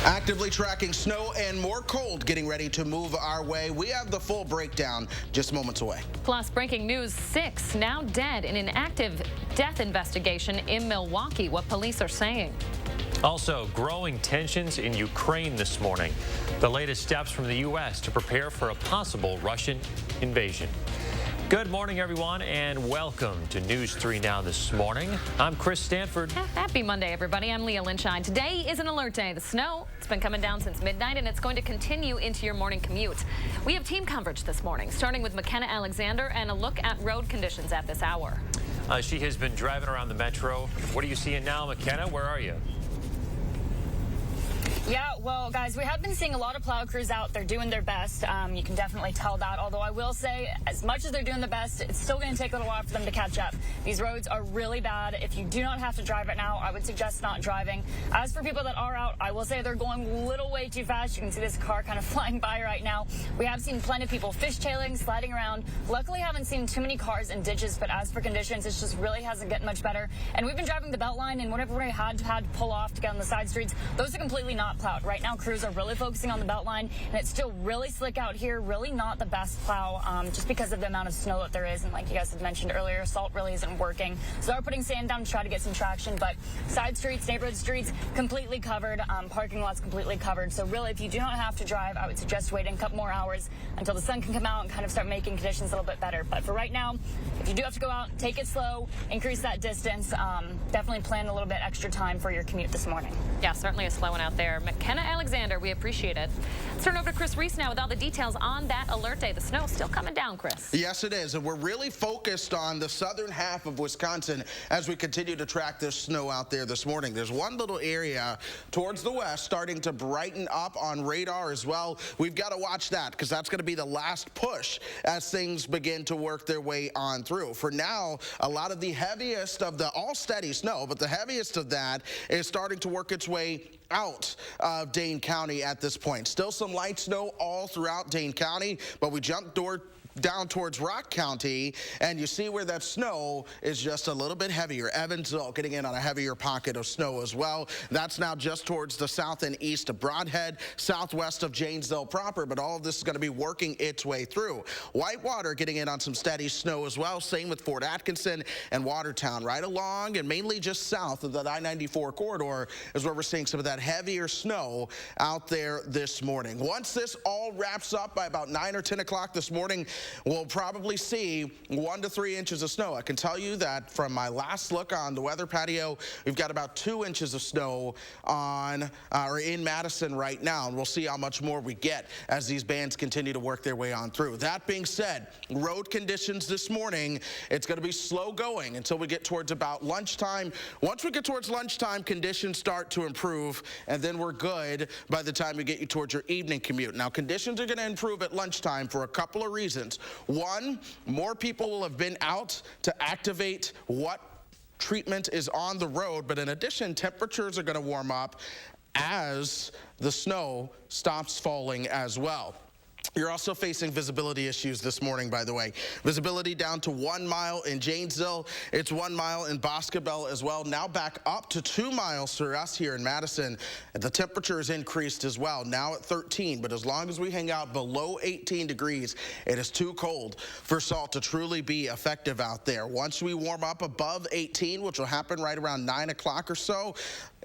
Actively tracking snow and more cold getting ready to move our way. We have the full breakdown just moments away. Plus, breaking news, 6 now dead in an active death investigation in Milwaukee. What police are saying. Also, growing tensions in Ukraine this morning. The latest steps from the U.S. to prepare for a possible Russian invasion. Good morning, everyone, and welcome to News 3 Now this morning. I'm Chris Stanford. Happy Monday, everybody. I'm Leah Lynchine. Today is an alert day. The snow, it's been coming down since midnight, and it's going to continue into your morning commute. We have team coverage this morning, starting with McKenna Alexander and a look at road conditions at this hour. She has been driving around the metro. What are you seeing now, McKenna? Where are you? Yeah, well, guys, we have been seeing a lot of plow crews out. They're doing their best. You can definitely tell that. Although I will say, as much as they're doing the best, it's still going to take a little while for them to catch up. These roads are really bad. If you do not have to drive right now, I would suggest not driving. As for people that are out, I will say they're going a little way too fast. You can see this car kind of flying by right now. We have seen plenty of people fishtailing, sliding around. Luckily, haven't seen too many cars in ditches, but as for conditions, it just really hasn't gotten much better. And we've been driving the Beltline, and whenever we had to pull off to get on the side streets, those are completely not plowed. Right now, crews are really focusing on the Beltline, and it's still really slick out here. Really not the best plow, just because of the amount of snow that there is. And like you guys had mentioned earlier, salt really isn't working. So they're putting sand down to try to get some traction, but side streets, neighborhood streets, completely covered. Parking lots completely covered. So really, if you do not have to drive, I would suggest waiting a couple more hours until the sun can come out and kind of start making conditions a little bit better. But for right now, if you do have to go out, take it slow, increase that distance. Definitely plan a little bit extra time for your commute this morning. Yeah, certainly a slow one out there. McKenna Alexander, we appreciate it. Let's turn over to Chris Reese now with all the details on that alert day. The snow's still coming down, Chris. Yes, it is. And we're really focused on the southern half of Wisconsin as we continue to track this snow out there this morning. There's one little area towards the west starting to brighten up on radar as well. We've got to watch that because that's going to be the last push as things begin to work their way on through. For now, a lot of the heaviest of the all steady snow, but the heaviest of that is starting to work its way out of Dane County at this point. Still some light snow all throughout Dane County, but we jumped down towards Rock County, and you see where that snow is just a little bit heavier. Evansville getting in on a heavier pocket of snow as well. That's now just towards the south and east of Broadhead, southwest of Janesville proper, but all of this is going to be working its way through. Whitewater getting in on some steady snow as well. Same with Fort Atkinson and Watertown. Right along and mainly just south of the I-94 corridor is where we're seeing some of that heavier snow out there this morning. Once this all wraps up by about 9 or 10 o'clock this morning, we'll probably see 1 to 3 inches of snow. I can tell you that from my last look on the weather patio, we've got about 2 inches of snow on or in Madison right now, and we'll see how much more we get as these bands continue to work their way on through. That being said, road conditions this morning, it's going to be slow going until we get towards about lunchtime. Once we get towards lunchtime, conditions start to improve, and then we're good by the time we get you towards your evening commute. Now, conditions are going to improve at lunchtime for a couple of reasons. One, more people will have been out to activate what treatment is on the road, but in addition, temperatures are going to warm up as the snow stops falling as well. You're also facing visibility issues this morning, by the way. Visibility down to 1 mile in Janesville. It's 1 mile in Boscobel as well. Now back up to 2 miles for us here in Madison. The temperature has increased as well, now at 13. But as long as we hang out below 18 degrees, it is too cold for salt to truly be effective out there. Once we warm up above 18, which will happen right around 9 o'clock or so,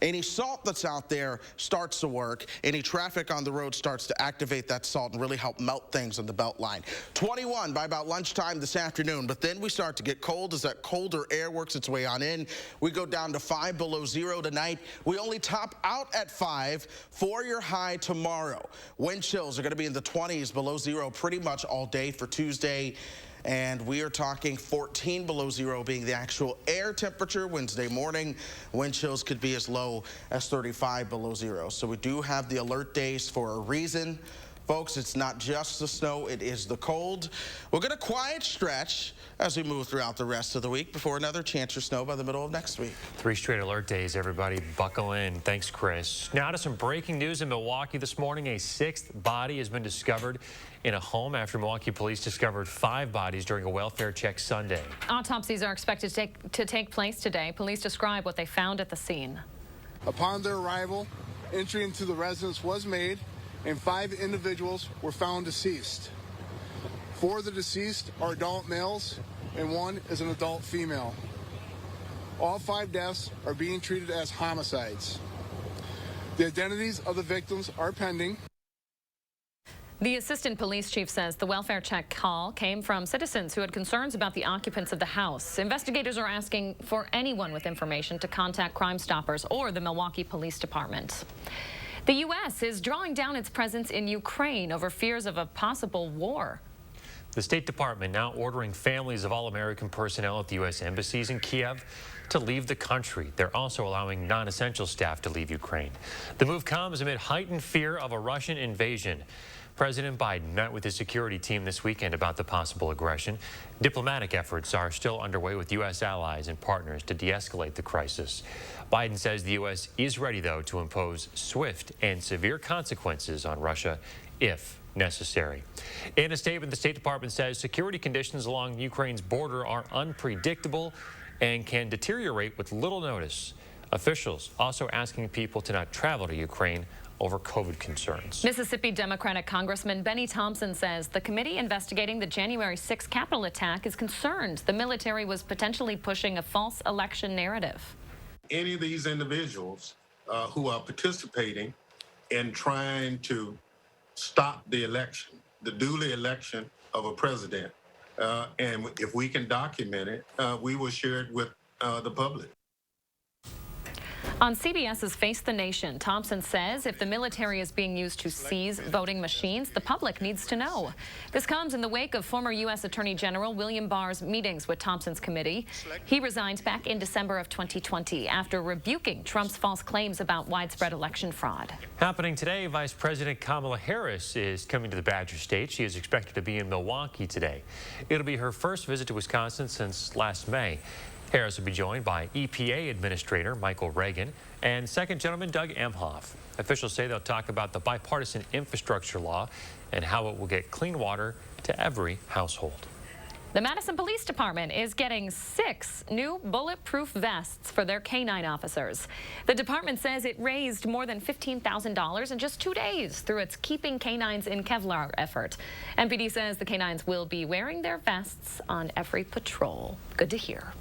any salt that's out there starts to work. Any traffic on the road starts to activate that salt and really help melt things on the Beltline. 21 by about lunchtime this afternoon, but then we start to get cold as that colder air works its way on in. We go down to 5 below 0 tonight. We only top out at 5 for your high tomorrow. Wind chills are going to be in the 20s below 0 pretty much all day for Tuesday. And we are talking 14 below 0 being the actual air temperature Wednesday morning. Wind chills could be as low as 35 below 0. So we do have the alert days for a reason. Folks, it's not just the snow, it is the cold. We'll get a quiet stretch as we move throughout the rest of the week before another chance for snow by the middle of next week. 3 straight alert days, everybody. Buckle in. Thanks, Chris. Now to some breaking news in Milwaukee this morning. A 6th body has been discovered in a home after Milwaukee police discovered 5 bodies during a welfare check Sunday. Autopsies are expected to take place today. Police describe what they found at the scene. Upon their arrival, entry into the residence was made, and 5 individuals were found deceased. 4 of the deceased are adult males, and 1 is an adult female. All 5 deaths are being treated as homicides. The identities of the victims are pending. The assistant police chief says the welfare check call came from citizens who had concerns about the occupants of the house. Investigators are asking for anyone with information to contact Crime Stoppers or the Milwaukee Police Department. The U.S. is drawing down its presence in Ukraine over fears of a possible war. The State Department now ordering families of all American personnel at the U.S. embassies in Kiev to leave the country. They're also allowing non-essential staff to leave Ukraine. The move comes amid heightened fear of a Russian invasion. President Biden met with his security team this weekend about the possible aggression. Diplomatic efforts are still underway with U.S. allies and partners to de-escalate the crisis. Biden says the U.S. is ready, though, to impose swift and severe consequences on Russia if necessary. In a statement, the State Department says security conditions along Ukraine's border are unpredictable and can deteriorate with little notice. Officials also asking people to not travel to Ukraine over COVID concerns. Mississippi Democratic Congressman Benny Thompson says the committee investigating the January 6th Capitol attack is concerned the military was potentially pushing a false election narrative. Any of these individuals who are participating in trying to stop the election, the duly election of a president, and if we can document it, we will share it with the public. On CBS's Face the Nation, Thompson says if the military is being used to seize voting machines, the public needs to know. This comes in the wake of former U.S. Attorney General William Barr's meetings with Thompson's committee. He resigned back in December of 2020 after rebuking Trump's false claims about widespread election fraud. Happening today, Vice President Kamala Harris is coming to the Badger State. She is expected to be in Milwaukee today. It'll be her first visit to Wisconsin since last May. Harris will be joined by EPA Administrator Michael Reagan and Second Gentleman Doug Emhoff. Officials say they'll talk about the bipartisan infrastructure law and how it will get clean water to every household. The Madison Police Department is getting 6 new bulletproof vests for their K9 officers. The department says it raised more than $15,000 in just 2 days through its Keeping K9s in Kevlar effort. MPD says the K9s will be wearing their vests on every patrol. Good to hear.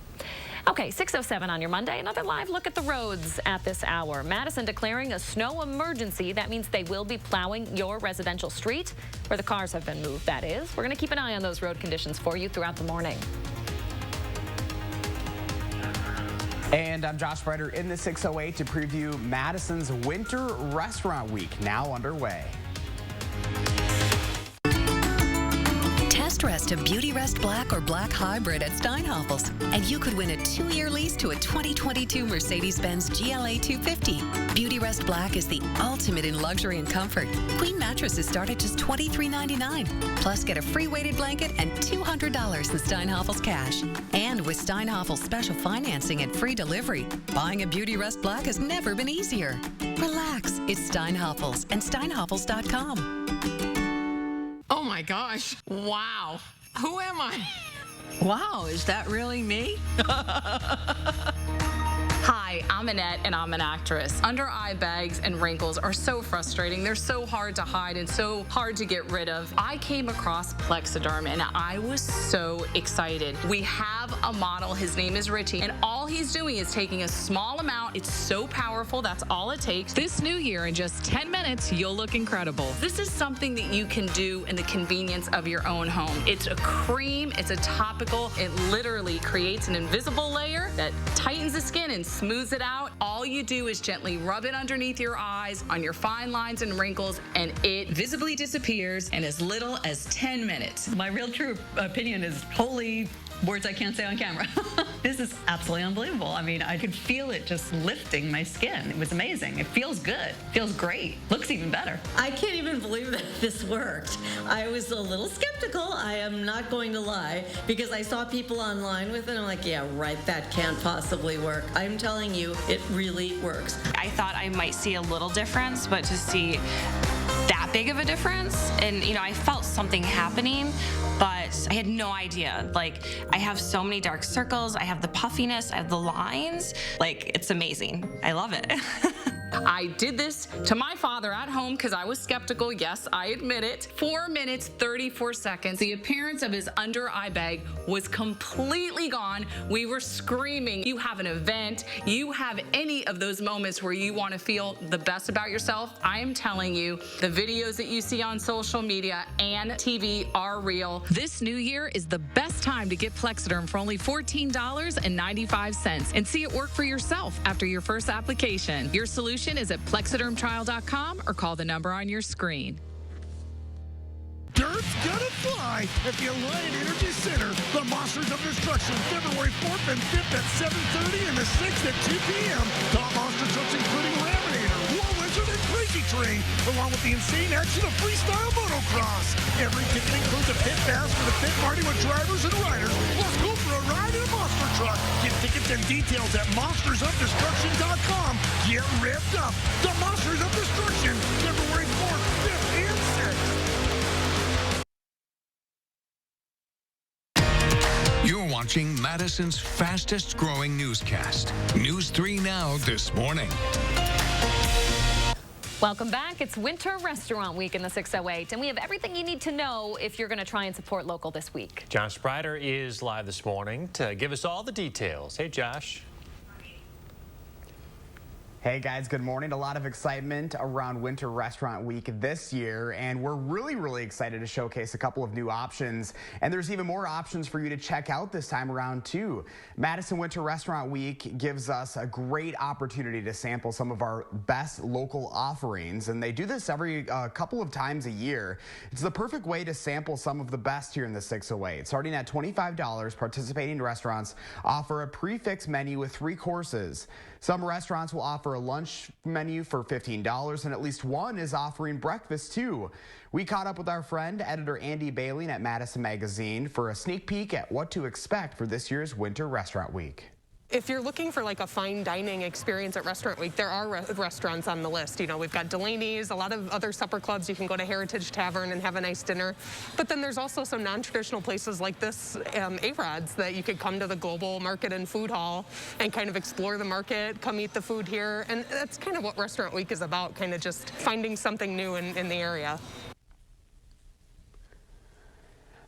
Okay, 6:07 on your Monday. Another live look at the roads at this hour. Madison declaring a snow emergency. That means they will be plowing your residential street where the cars have been moved, that is. We're going to keep an eye on those road conditions for you throughout the morning. And I'm Josh Ryder in the 608 to preview Madison's Winter Restaurant Week, now underway. Test rest a Beauty Rest Black or Black Hybrid at Steinhoffel's, and you could win a 2-year lease to a 2022 Mercedes-Benz GLA 250. Beauty Rest Black is the ultimate in luxury and comfort. Queen mattresses start at just $23.99. Plus, get a free weighted blanket and $200 in Steinhoffel's cash. And with Steinhoffel's special financing and free delivery, buying a Beauty Rest Black has never been easier. Relax, it's Steinhoffel's and Steinhoffels.com. Oh my gosh. Wow. Who am I? Wow, is that really me? Hi, I'm Annette, and I'm an actress. Under-eye bags and wrinkles are so frustrating. They're so hard to hide and so hard to get rid of. I came across Plexiderm, and I was so excited. We have a model. His name is Richie, and all he's doing is taking a small amount. It's so powerful. That's all it takes. This new year, in just 10 minutes, you'll look incredible. This is something that you can do in the convenience of your own home. It's a cream. It's a topical. It literally creates an invisible layer that tightens the skin and smooths it out. All you do is gently rub it underneath your eyes, on your fine lines and wrinkles, and it Visibly disappears in as little as 10 minutes. My real true opinion is holy words I can't say on camera. This is absolutely unbelievable. I mean, I could feel it just lifting my skin. It was amazing. It feels good. Feels great. Looks even better. I can't even believe that this worked. I was a little skeptical, I am not going to lie, because I saw people online with it. I'm like, yeah, right, that can't possibly work. I'm telling you, it really works. I thought I might see a little difference, but to see that big of a difference, and you know, I felt something happening, but I had no idea. Like, I have so many dark circles, I have the puffiness, I have the lines. Like, it's amazing. I love it. I did this to my father at home because I was skeptical. Yes, I admit it. 4 minutes, 34 seconds. The appearance of his under eye bag was completely gone. We were screaming. You have an event, you have any of those moments where you want to feel the best about yourself. I am telling you, the videos that you see on social media and TV are real. This new year is the best time to get Plexiderm for only $14.95 and see it work for yourself after your first application. Your solution is at plexidermtrial.com or call the number on your screen. Dirt's gonna fly at the Alliant Energy Center. The Monsters of Destruction, February 4th and 5th at 7:30 and the 6th at 2 p.m. Top monster trucks including Laminator, War Wizard, and Crazy Train, along with the insane action of freestyle motocross. Every ticket includes a pit pass for the pit party with drivers and riders, plus go for a ride in a monster truck. Get tickets and details at monstersofdestruction.com. Get ripped up. The Monsters of Destruction, February 4th, 5th, and 6th. You're watching Madison's fastest growing newscast. News 3 Now this morning. Welcome back. It's Winter Restaurant Week in the 608, and we have everything you need to know if you're going to try and support local this week. Josh Sprider is live this morning to give us all the details. Hey, Josh. Hey guys, good morning. A lot of excitement around Winter Restaurant Week this year, and we're really excited to showcase a couple of new options. And there's even more options for you to check out this time around too. Madison Winter Restaurant Week gives us a great opportunity to sample some of our best local offerings, and they do this every couple of times a year. It's the perfect way to sample some of the best here in the 608. Starting at $25, participating restaurants offer a prix-fixe menu with 3 courses. Some restaurants will offer a lunch menu for $15, and at least one is offering breakfast too. We caught up with our friend, editor Andy Bailey at Madison Magazine for a sneak peek at what to expect for this year's Winter Restaurant Week. If you're looking for like a fine dining experience at Restaurant Week, there are restaurants on the list. You know, we've got Delaney's, a lot of other supper clubs. You can go to Heritage Tavern and have a nice dinner. But then there's also some non-traditional places like this, A-Rod's, that you could come to the Global Market and Food Hall and kind of explore the market, come eat the food here. And that's kind of what Restaurant Week is about, kind of just finding something new in the area.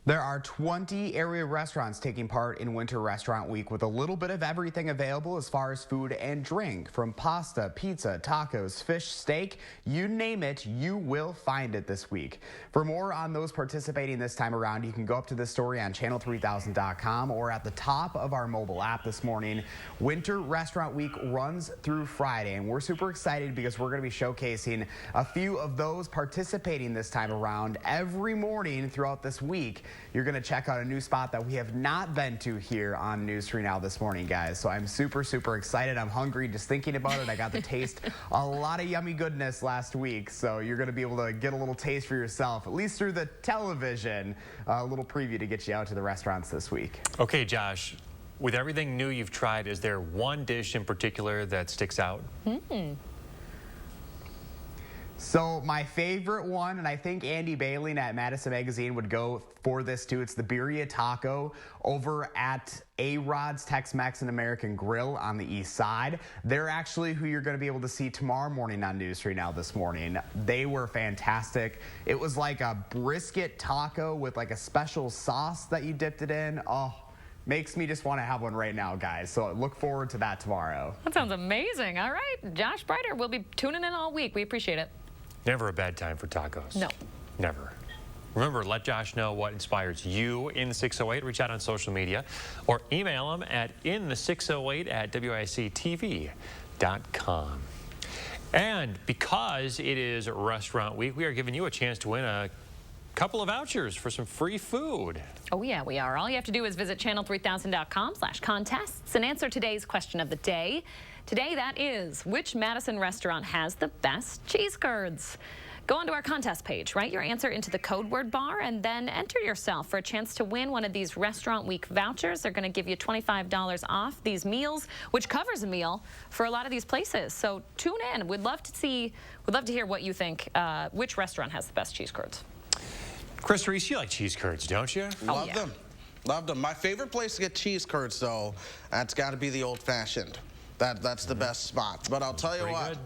There are 20 area restaurants taking part in Winter Restaurant Week with a little bit of everything available as far as food and drink. From pasta, pizza, tacos, fish, steak, you name it, you will find it this week. For more on those participating this time around, you can go up to this story on channel3000.com or at the top of our mobile app this morning. Winter Restaurant Week runs through Friday, and we're super excited because we're going to be showcasing a few of those participating this time around every morning throughout this week. You're going to check out a new spot that we have not been to here on News 3 Now this morning, guys. So I'm super excited. I'm hungry just thinking about it. I got to taste a lot of yummy goodness last week. So you're going to be able to get a little taste for yourself, at least through the television. A little preview to get you out to the restaurants this week. Okay, Josh, with everything new you've tried, is there one dish in particular that sticks out? So my favorite one, and I think Andy Bailey at Madison Magazine would go for this too, it's the birria taco over at A-Rod's Tex-Mex and American Grill on the east side. They're actually who you're going to be able to see tomorrow morning on News 3 Now this morning. They were fantastic. It was like a brisket taco with like a special sauce that you dipped it in. Oh, makes me just want to have one right now, guys. So look forward to that tomorrow. That sounds amazing. All right, Josh Sprider will be tuning in all week. We appreciate it. Never a bad time for tacos. No. Never. Remember, let Josh know what inspires you in the 608. Reach out on social media or email him at inthe608@WISC-TV.com. And because it is Restaurant Week, we are giving you a chance to win a couple of vouchers for some free food. Oh yeah, we are. All you have to do is visit channel3000.com/contests and answer today's question of the day. Today, that is, which Madison restaurant has the best cheese curds? Go onto our contest page, write your answer into the code word bar, and then enter yourself for a chance to win one of these Restaurant Week vouchers. They're going to give you $25 off these meals, which covers a meal for a lot of these places. So tune in. We'd love to hear what you think, which restaurant has the best cheese curds. Chris Reese, you like cheese curds, don't you? Love them. Loved them. My favorite place to get cheese curds, though, that's got to be the Old Fashioned. That's the best spot. But I'll tell you what,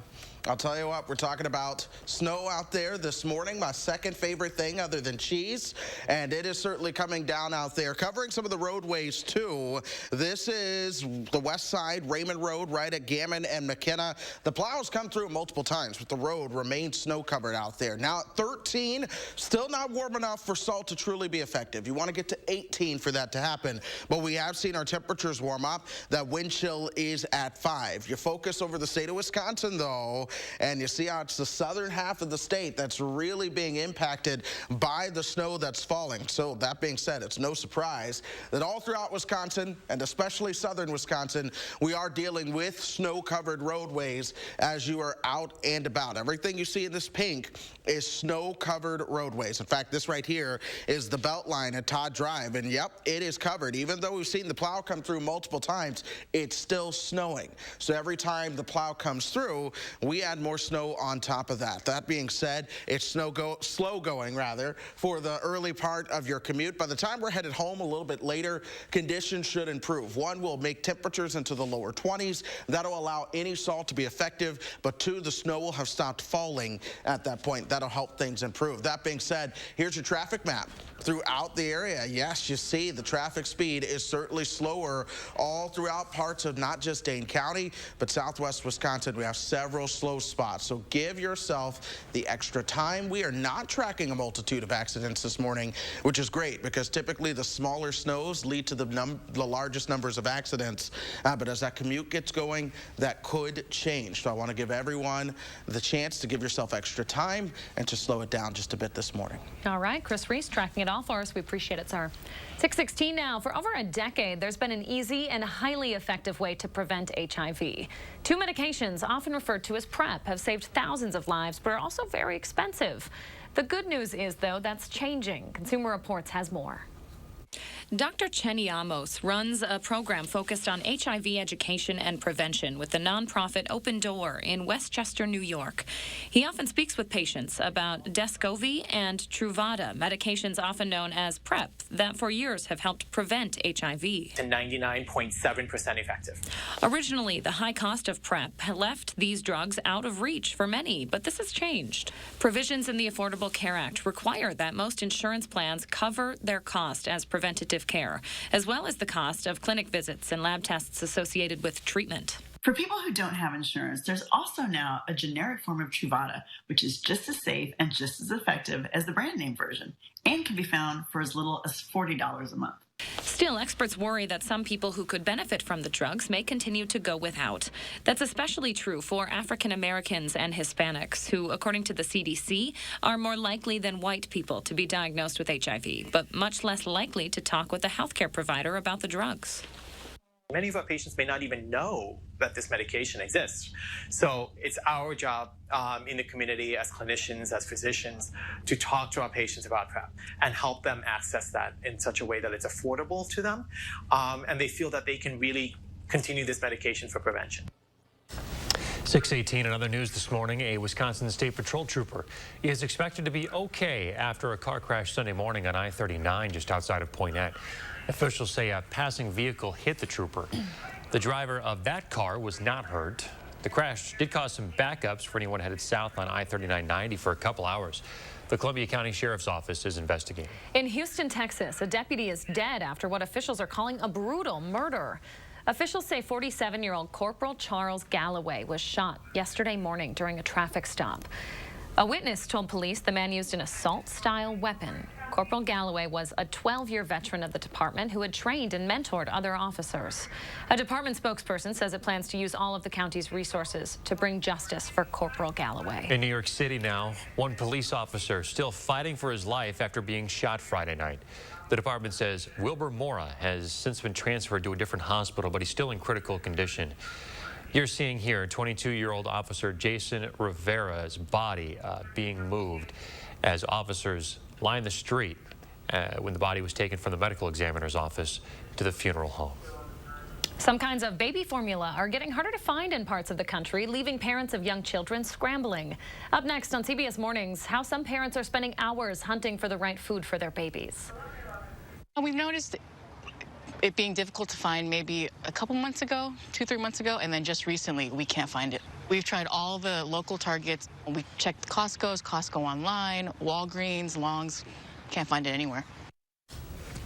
I'll tell you what, we're talking about snow out there this morning, my second favorite thing other than cheese, and it is certainly coming down out there, covering some of the roadways too. This is the west side, Raymond Road, right at Gammon and McKenna. The plows come through multiple times, but the road remains snow covered out there. Now at 13, still not warm enough for salt to truly be effective. You want to get to 18 for that to happen, but we have seen our temperatures warm up. That wind chill is at 5. You focus over the state of Wisconsin though, and you see how it's the southern half of the state that's really being impacted by the snow that's falling. So that being said, it's no surprise that all throughout Wisconsin, and especially southern Wisconsin, we are dealing with snow-covered roadways as you are out and about. Everything you see in this pink is snow-covered roadways. In fact, this right here is the belt line at Todd Drive, and yep, it is covered. Even though we've seen the plow come through multiple times, it's still snowing. So every time the plow comes through, we add more snow on top of that. That being said, it's slow going for the early part of your commute. By the time we're headed home a little bit later, conditions should improve. One, will make temperatures into the lower 20s. That'll allow any salt to be effective, but two, the snow will have stopped falling at that point. That'll help things improve. That being said, here's your traffic map throughout the area. Yes, you see the traffic speed is certainly slower all throughout parts of not just Dane County, but southwest Wisconsin. We have several slow spots, so give yourself the extra time. We are not tracking a multitude of accidents this morning, which is great because typically the smaller snows lead to the largest numbers of accidents, but as that commute gets going, that could change. So I want to give everyone the chance to give yourself extra time and to slow it down just a bit this morning. All right, Chris Reese tracking it all for us. We appreciate it, sir. 6:16 now. For over a decade, there's been an easy and highly effective way to prevent HIV. Two medications, often referred to as PrEP, have saved thousands of lives, but are also very expensive. The good news is, though, that's changing. Consumer Reports has more. Dr. Chenny Amos runs a program focused on HIV education and prevention with the nonprofit Open Door in Westchester, New York. He often speaks with patients about Descovy and Truvada, medications often known as PrEP, that for years have helped prevent HIV. And 99.7% effective. Originally, the high cost of PrEP left these drugs out of reach for many, but this has changed. Provisions in the Affordable Care Act require that most insurance plans cover their cost as preventative care, as well as the cost of clinic visits and lab tests associated with treatment. For people who don't have insurance, there's also now a generic form of Truvada, which is just as safe and just as effective as the brand name version, and can be found for as little as $40 a month. Still, experts worry that some people who could benefit from the drugs may continue to go without. That's especially true for African Americans and Hispanics, who, according to the CDC, are more likely than white people to be diagnosed with HIV, but much less likely to talk with a healthcare provider about the drugs. Many of our patients may not even know that this medication exists. So it's our job in the community as clinicians, as physicians, to talk to our patients about PrEP and help them access that in such a way that it's affordable to them and they feel that they can really continue this medication for prevention. 6:18 in other news this morning, a Wisconsin State Patrol trooper is expected to be okay after a car crash Sunday morning on I-39 just outside of Poynette. Officials say a passing vehicle hit the trooper. The driver of that car was not hurt. The crash did cause some backups for anyone headed south on I-39-90 for a couple hours. The Columbia County Sheriff's Office is investigating. In Houston, Texas, a deputy is dead after what officials are calling a brutal murder. Officials say 47-year-old Corporal Charles Galloway was shot yesterday morning during a traffic stop. A witness told police the man used an assault-style weapon. Corporal Galloway was a 12-year veteran of the department who had trained and mentored other officers. A department spokesperson says it plans to use all of the county's resources to bring justice for Corporal Galloway. In New York City now, one police officer still fighting for his life after being shot Friday night. The department says Wilbur Mora has since been transferred to a different hospital, but he's still in critical condition. You're seeing here 22-year-old officer Jason Rivera's body being moved as officers line the street when the body was taken from the medical examiner's office to the funeral home. Some kinds of baby formula are getting harder to find in parts of the country, leaving parents of young children scrambling. Up next on CBS Mornings, how some parents are spending hours hunting for the right food for their babies. We've noticed it being difficult to find maybe a couple months ago, 2-3 months ago, and then just recently we can't find it. We've tried all the local Targets. We checked Costco's, Costco online, Walgreens, Long's. Can't find it anywhere.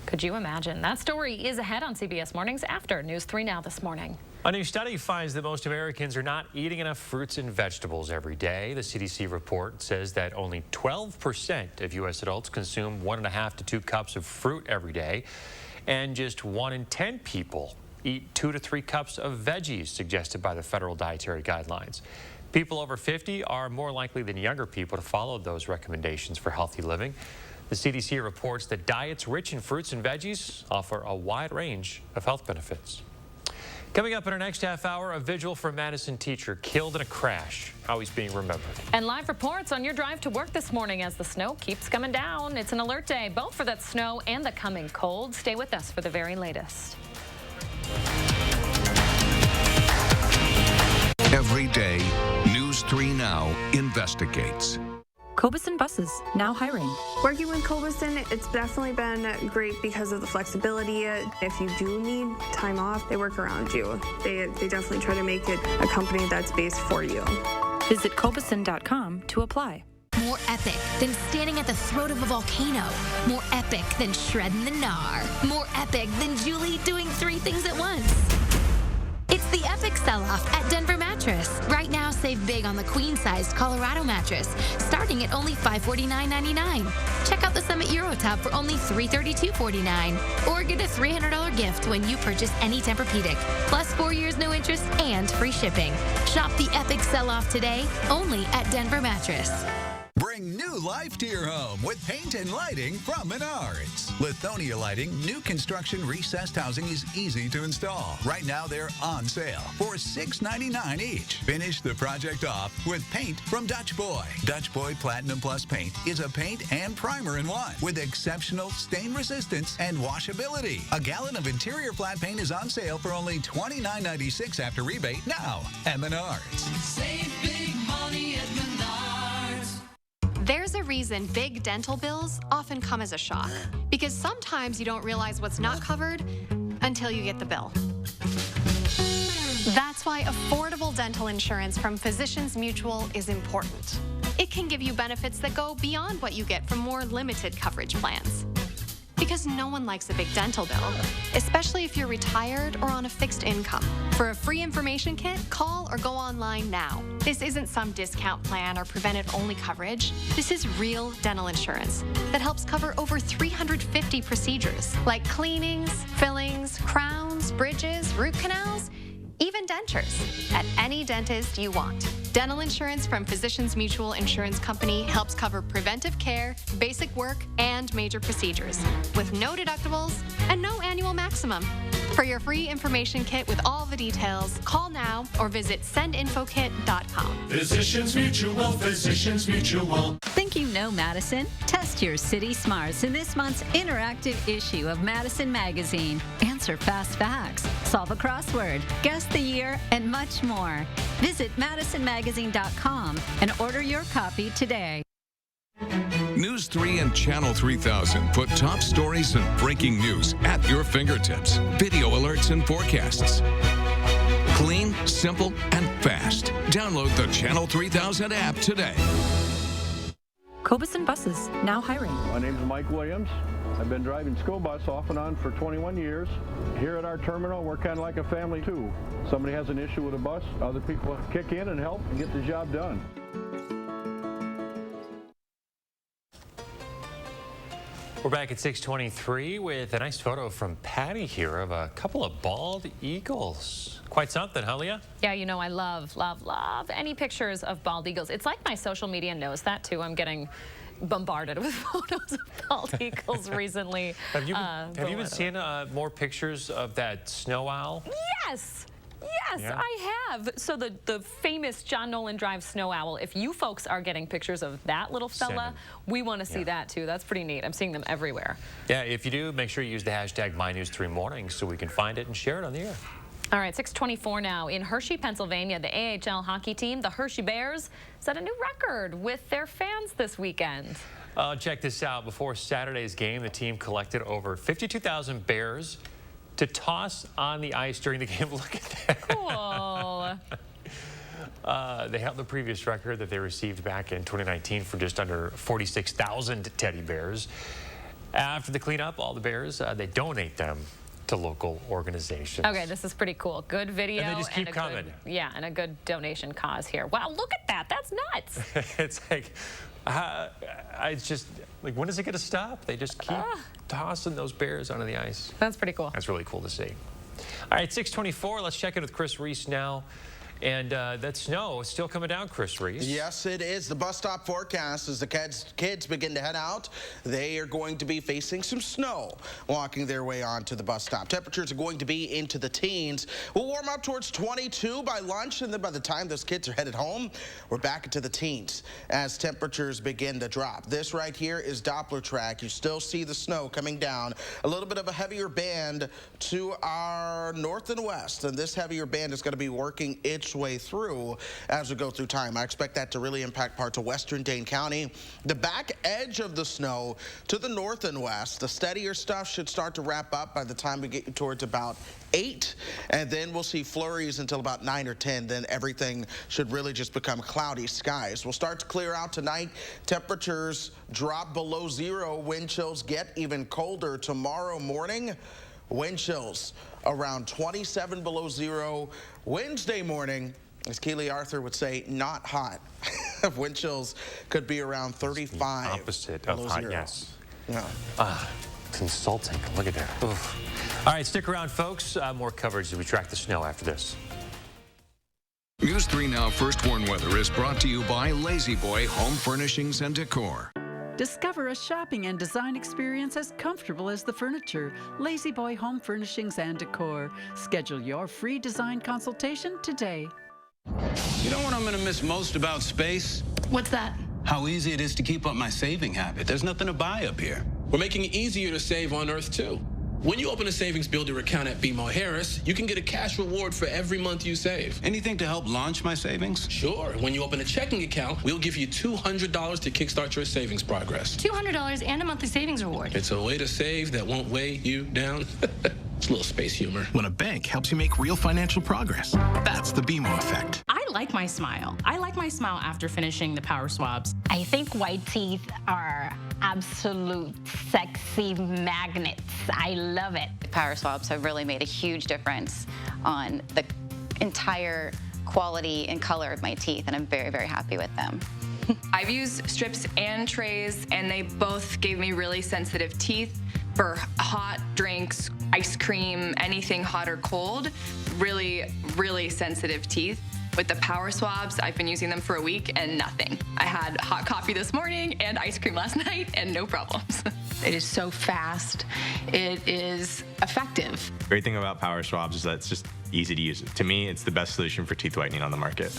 Could you imagine? That story is ahead on CBS Mornings after News 3 Now this morning. A new study finds that most Americans are not eating enough fruits and vegetables every day. The CDC report says that only 12% of U.S. adults consume 1.5 to 2 cups of fruit every day, and just 1 in 10 people eat 2 to 3 cups of veggies suggested by the federal dietary guidelines. People over 50 are more likely than younger people to follow those recommendations for healthy living. The CDC reports that diets rich in fruits and veggies offer a wide range of health benefits. Coming up in our next half hour, a vigil for a Madison teacher killed in a crash. How he's being remembered. And live reports on your drive to work this morning as the snow keeps coming down. It's an alert day, both for that snow and the coming cold. Stay with us for the very latest. Every day, News 3 Now investigates. Cobuson Buses, now hiring. Working with Cobuson, it's definitely been great because of the flexibility. If you do need time off, they work around you. They definitely try to make it a company that's based for you. Visit Cobuson.com to apply. More epic than standing at the throat of a volcano. More epic than shredding the gnar. More epic than Julie doing 3 things at once. It's the epic sell-off at Denver Mattress. Right now, save big on the queen-sized Colorado mattress, starting at only $549.99. Check out the Summit Eurotop for only $332.49. Or get a $300 gift when you purchase any Tempur-Pedic, plus 4 years no interest and free shipping. Shop the epic sell-off today, only at Denver Mattress. Bring new life to your home with paint and lighting from Menards. Lithonia Lighting, new construction recessed housing is easy to install. Right now they're on sale for $6.99 each. Finish the project off with paint from Dutch Boy. Dutch Boy Platinum Plus paint is a paint and primer in one with exceptional stain resistance and washability. A gallon of interior flat paint is on sale for only $29.96 after rebate now at Menards. Save big money at Menards. There's a reason big dental bills often come as a shock, because sometimes you don't realize what's not covered until you get the bill. That's why affordable dental insurance from Physicians Mutual is important. It can give you benefits that go beyond what you get from more limited coverage plans. Because no one likes a big dental bill, especially if you're retired or on a fixed income. For a free information kit, call or go online now. This isn't some discount plan or preventive-only coverage. This is real dental insurance that helps cover over 350 procedures, like cleanings, fillings, crowns, bridges, root canals, even dentures, at any dentist you want. Dental insurance from Physicians Mutual Insurance Company helps cover preventive care, basic work, and major procedures, with no deductibles and no annual maximum. For your free information kit with all the details, call now or visit sendinfokit.com. Physicians Mutual, Physicians Mutual. Think you know Madison? Test your city smarts in this month's interactive issue of Madison Magazine. Answer fast facts, solve a crossword, guess the year, and much more. Visit MadisonMagazine.com and order your copy today. News 3 and Channel 3000 put top stories and breaking news at your fingertips. Video alerts and forecasts. Clean, simple, and fast. Download the Channel 3000 app today. Cobuson Buses, now hiring. My name's Mike Williams. I've been driving school bus off and on for 21 years. Here at our terminal, we're kind of like a family too. Somebody has an issue with a bus, other people kick in and help and get the job done. We're back at 6:23 with a nice photo from Patty here of a couple of bald eagles. Quite something, huh, Leah? Yeah, you know, I love, love, love any pictures of bald eagles. It's like my social media knows that, too. I'm getting bombarded with photos of bald eagles recently. Have you been seeing more pictures of that snow owl? Yes! Yes, I have. So the famous John Nolan Drive snow owl, if you folks are getting pictures of that little fella, we want to see that too. That's pretty neat. I'm seeing them everywhere. Yeah, if you do, make sure you use the hashtag MyNews3Mornings so we can find it and share it on the air. All right, 6:24 now. In Hershey, Pennsylvania, the AHL hockey team, the Hershey Bears, set a new record with their fans this weekend. Check this out. Before Saturday's game, the team collected over 52,000 bears to toss on the ice during the game. Look at that. Cool. They held the previous record that they received back in 2019 for just under 46,000 teddy bears. After the cleanup, all the bears, they donate them to local organizations. Okay, this is pretty cool. Good video. And they just keep coming. And a good donation cause here. Wow, look at that. That's nuts. It's like, it's just, like, when is it going to stop? They just keep tossing those bears onto the ice. That's pretty cool. That's really cool to see. All right, 6:24. Let's check in with Chris Reese now. And that snow is still coming down, Chris Reese. Yes, it is. The bus stop forecast as the kids begin to head out, they are going to be facing some snow walking their way onto the bus stop. Temperatures are going to be into the teens. We'll warm up towards 22 by lunch, and then by the time those kids are headed home, we're back into the teens as temperatures begin to drop. This right here is Doppler track. You still see the snow coming down. A little bit of a heavier band to our north and west, and this heavier band is going to be working its way through as we go through time. I expect that to really impact parts of western Dane County. The back edge of the snow to the north and west, the steadier stuff should start to wrap up by the time we get towards about 8, and then we'll see flurries until about 9 or 10. Then everything should really just become cloudy skies. We'll start to clear out tonight. Temperatures drop below 0. Wind chills get even colder tomorrow morning. Wind chills around 27 below 0. Wednesday morning, as Keely Arthur would say, not hot. Wind chills could be around 35. Opposite of hot, 0. yes. Yeah. Consulting. Look at that. Oof. All right, stick around, folks. More coverage as we track the snow after this. News 3 Now First Warn Weather is brought to you by Lazy Boy Home Furnishings and Decor. Discover a shopping and design experience as comfortable as the furniture. Lazy Boy Home Furnishings and Decor. Schedule your free design consultation today. You know what I'm going to miss most about space? What's that? How easy it is to keep up my saving habit. There's nothing to buy up here. We're making it easier to save on Earth, too. When you open a savings builder account at BMO Harris, you can get a cash reward for every month you save. Anything to help launch my savings? Sure. When you open a checking account, we'll give you $200 to kickstart your savings progress. $200 and a monthly savings reward. It's a way to save that won't weigh you down. It's a little space humor. When a bank helps you make real financial progress, that's the BMO effect. I like my smile. I like my smile after finishing the power swabs. I think white teeth are absolute sexy magnets. I love it. Power swabs have really made a huge difference on the entire quality and color of my teeth, and I'm very, very happy with them. I've used strips and trays, and they both gave me really sensitive teeth for hot drinks, ice cream, anything hot or cold. Really, really sensitive teeth. With the power swabs, I've been using them for a week and nothing. I had hot coffee this morning and ice cream last night and no problems. It is so fast. It is effective. Great thing about power swabs is that it's just easy to use. To me, it's the best solution for teeth whitening on the market.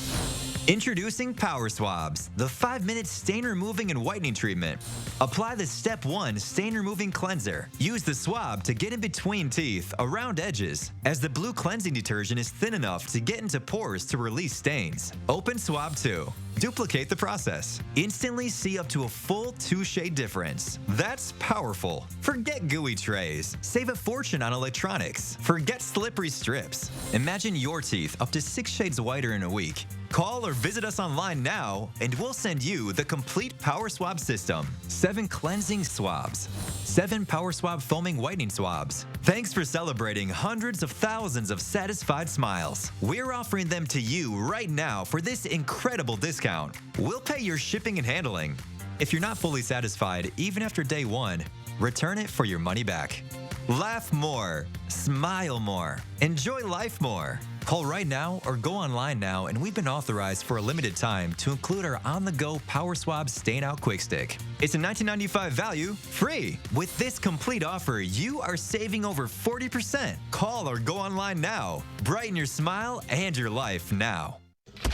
Introducing Power Swabs, the 5-minute stain removing and whitening treatment. Apply the Step 1 stain removing cleanser. Use the swab to get in between teeth, around edges, as the blue cleansing detergent is thin enough to get into pores to release stains. Open Swab 2. Duplicate the process. Instantly see up to a full 2-shade difference. That's powerful. Forget gooey trays. Save a fortune on electronics. Forget slippery strips. Imagine your teeth up to 6 shades whiter in a week. Call or visit us online now, and we'll send you the complete Power Swab system. 7 cleansing swabs. 7 Power Swab foaming whitening swabs. Thanks for celebrating hundreds of thousands of satisfied smiles. We're offering them to you right now for this incredible discount. We'll pay your shipping and handling. If you're not fully satisfied, even after day 1, return it for your money back. Laugh more. Smile more. Enjoy life more. Call right now or go online now, and we've been authorized for a limited time to include our on-the-go Power Swab Stain Out Quick Stick. It's a $19.95 value, free. With this complete offer, you are saving over 40%. Call or go online now. Brighten your smile and your life now.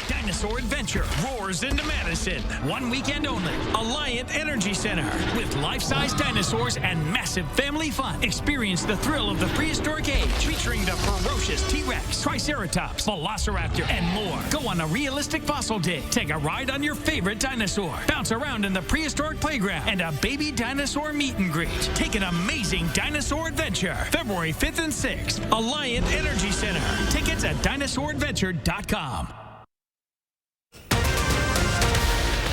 Dinosaur Adventure roars into Madison. 1 weekend only. Alliant Energy Center. With life-size dinosaurs and massive family fun. Experience the thrill of the prehistoric age, featuring the ferocious T-Rex, Triceratops, Velociraptor, and more. Go on a realistic fossil dig. Take a ride on your favorite dinosaur. Bounce around in the prehistoric playground and a baby dinosaur meet and greet. Take an amazing dinosaur adventure. February 5th and 6th. Alliant Energy Center. Tickets at dinosauradventure.com.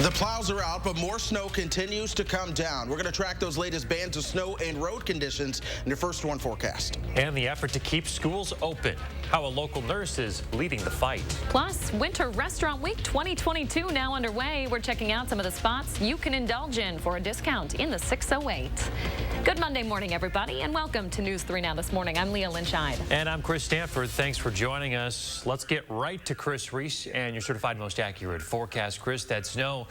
The plows are out, but more snow continues to come down. We're going to track those latest bands of snow and road conditions in your First One forecast. And the effort to keep schools open. How a local nurse is leading the fight. Plus, Winter Restaurant Week 2022 now underway. We're checking out some of the spots you can indulge in for a discount in the 608. Good Monday morning, everybody, and welcome to News 3 Now This Morning. I'm Leah Lynchide. And I'm Chris Stanford. Thanks for joining us. Let's get right to Chris Reese and your certified most accurate forecast. Chris, that snow,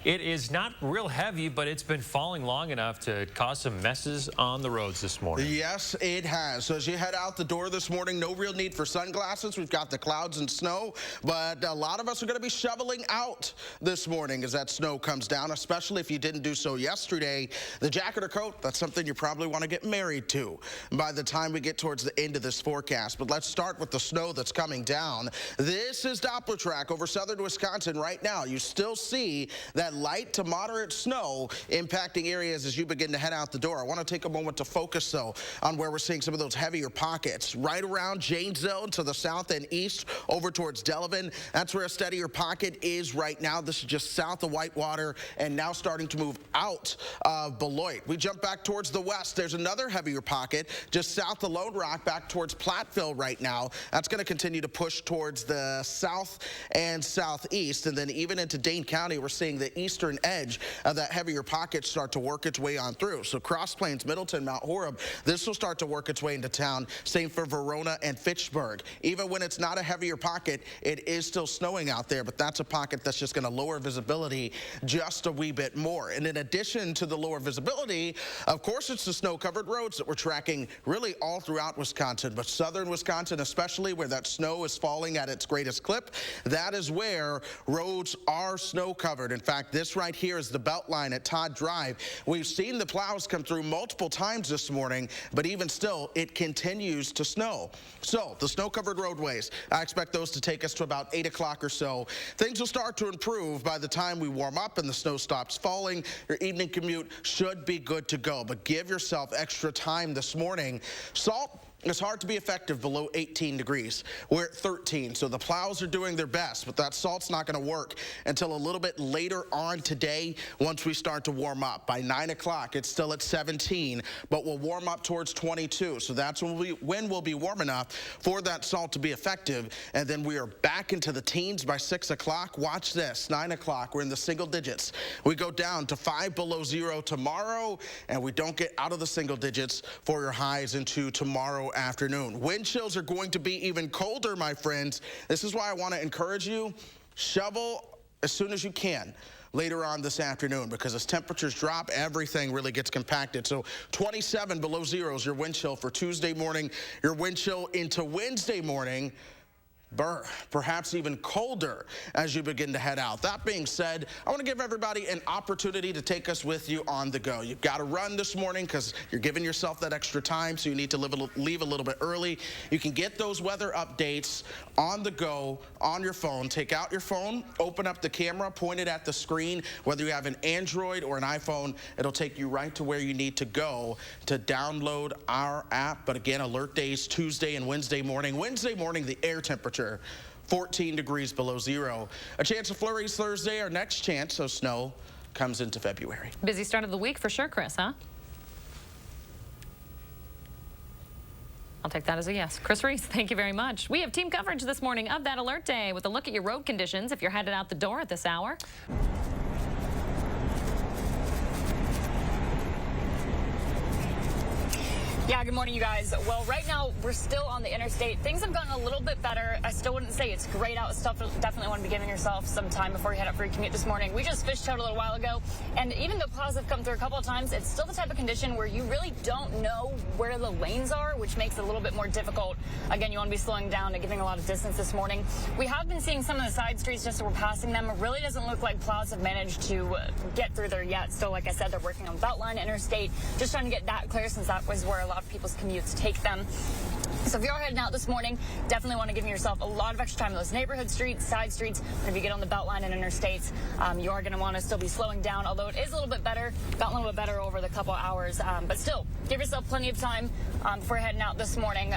it is not real heavy, but it's been falling long enough to cause some messes on the roads this morning. Yes, it has. So as you head out the door this morning, no real need for sunglasses. We've got the clouds and snow, but a lot of us are going to be shoveling out this morning as that snow comes down, especially if you didn't do so yesterday. The jacket or coat, that's something you probably want to get married to by the time we get towards the end of this forecast. But let's start with the snow that's coming down. This is Doppler track over southern Wisconsin right now. You still see that light to moderate snow impacting areas as you begin to head out the door. I want to take a moment to focus, though, on where we're seeing some of those heavier pockets. Right around Janesville to the south and east over towards Delavan. That's where a steadier pocket is right now. This is just south of Whitewater and now starting to move out of Beloit. We jump back towards the west. There's another heavier pocket just south of Lone Rock back towards Platteville right now. That's going to continue to push towards the south and southeast. And then even into Dane County, we're seeing the eastern edge of that heavier pocket start to work its way on through. So Cross Plains, Middleton, Mount Horeb, this will start to work its way into town. Same for Verona and Fitchburg. Even when it's not a heavier pocket, it is still snowing out there, but that's a pocket that's just going to lower visibility just a wee bit more. And in addition to the lower visibility, of course, it's the snow-covered roads that we're tracking really all throughout Wisconsin, but southern Wisconsin especially, where that snow is falling at its greatest clip, that is where roads are snow-covered. In fact, this right here is the belt line at Todd Drive. We've seen the plows come through multiple times this morning, but even still, it continues to snow. So the snow-covered roadways, I expect those to take us to about 8 o'clock or so. Things will start to improve by the time we warm up and the snow stops falling. Your evening commute should be good to go, but give yourself extra time this morning. Salt, it's hard to be effective below 18 degrees. We're at 13, so the plows are doing their best, but that salt's not going to work until a little bit later on today once we start to warm up. By 9 o'clock, it's still at 17, but we'll warm up towards 22. So that's when we'll be warm enough for that salt to be effective, and then we are back into the teens by 6 o'clock. Watch this, 9 o'clock, we're in the single digits. We go down to 5 below zero tomorrow, and we don't get out of the single digits for your highs into tomorrow afternoon. Wind chills are going to be even colder, my friends. This is why I want to encourage you, shovel as soon as you can later on this afternoon, because as temperatures drop, everything really gets compacted. So 27 below zero is your wind chill for Tuesday morning. Your wind chill into Wednesday morning, perhaps even colder as you begin to head out. That being said, I want to give everybody an opportunity to take us with you on the go. You've got to run this morning because you're giving yourself that extra time, so you need to leave a little bit early. You can get those weather updates on the go on your phone. Take out your phone, open up the camera, point it at the screen. Whether you have an Android or an iPhone, it'll take you right to where you need to go to download our app. But again, alert days Tuesday and Wednesday morning. Wednesday morning, the air temperature 14 degrees below zero. A chance of flurries Thursday. Our next chance of snow comes into February. Busy start of the week for sure, Chris, huh? I'll take that as a yes. Chris Reese, thank you very much. We have team coverage this morning of that alert day with a look at your road conditions if you're headed out the door at this hour. Yeah, good morning, you guys. Well, right now, we're still on the interstate. Things have gotten a little bit better. I still wouldn't say it's great out. Definitely want to be giving yourself some time before you head up for your commute this morning. We just fished out a little while ago, and even though plows have come through a couple of times, it's still the type of condition where you really don't know where the lanes are, which makes it a little bit more difficult. Again, you want to be slowing down and giving a lot of distance this morning. We have been seeing some of the side streets just as we're passing them. It really doesn't look like plows have managed to get through there yet. So, like I said, they're working on Beltline Interstate, just trying to get that clear since that was where a lot of people's commutes take them. So if you're heading out this morning, definitely want to give yourself a lot of extra time on those neighborhood streets, side streets. And if you get on the Beltline and interstates, you are going to want to still be slowing down, although it is a little bit better, gotten a little bit better over the couple hours. But still, give yourself plenty of time before heading out this morning.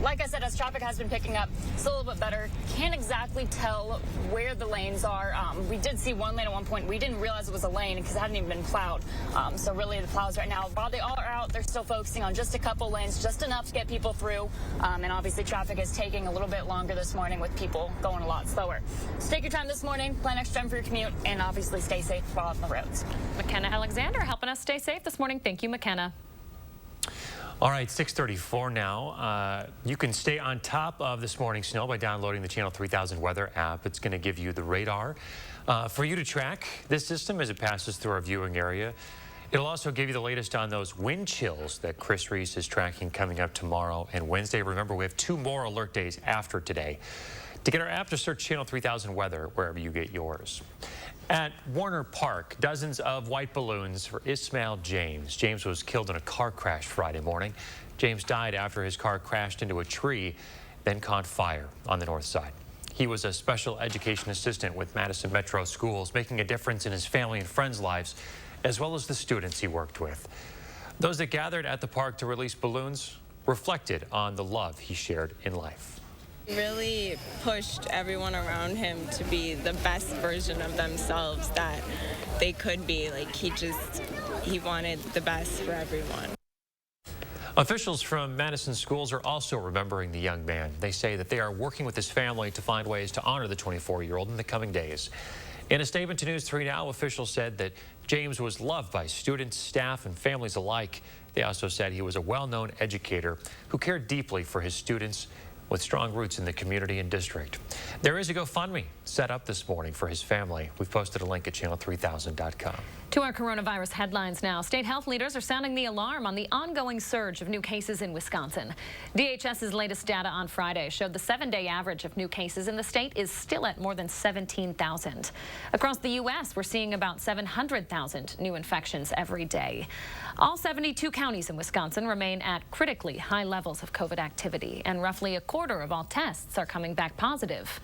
Like I said, as traffic has been picking up, still a little bit better. Can't exactly tell where the lanes are. We did see one lane at one point. We didn't realize it was a lane because it hadn't even been plowed. So really the plows right now, while they all are out, they're still focusing on just a couple lanes, just enough to get people through. And obviously traffic is taking a little bit longer this morning with people going a lot slower. So take your time this morning, plan extra time for your commute, and obviously stay safe while on the roads. McKenna Alexander helping us stay safe this morning. Thank you, McKenna. All right, 6:34 now. You can stay on top of this morning's snow by downloading the Channel 3000 weather app. It's going to give you the radar for you to track this system as it passes through our viewing area. It'll also give you the latest on those wind chills that Chris Reese is tracking coming up tomorrow and Wednesday. Remember, we have 2 more alert days after today. To get our app, just search Channel 3000 weather wherever you get yours. At Warner Park, dozens of white balloons for Ismail James. James was killed in a car crash Friday morning. James died after his car crashed into a tree, then caught fire on the north side. He was a special education assistant with Madison Metro Schools, making a difference in his family and friends' lives, as well as the students he worked with. Those that gathered at the park to release balloons reflected on the love he shared in life. Really pushed everyone around him to be the best version of themselves that they could be. Like, he wanted the best for everyone. Officials from Madison schools are also remembering the young man. They say that they are working with his family to find ways to honor the 24-year-old in the coming days. In a statement to News 3 Now, officials said that James was loved by students, staff, and families alike. They also said he was a well-known educator who cared deeply for his students with strong roots in the community and district. There is a GoFundMe set up this morning for his family. We've posted a link at channel3000.com. To our coronavirus headlines now. State health leaders are sounding the alarm on the ongoing surge of new cases in Wisconsin. DHS's latest data on Friday showed the 7-day average of new cases in the state is still at more than 17,000. Across the U.S., we're seeing about 700,000 new infections every day. All 72 counties in Wisconsin remain at critically high levels of COVID activity, and roughly a quarter of all tests are coming back positive.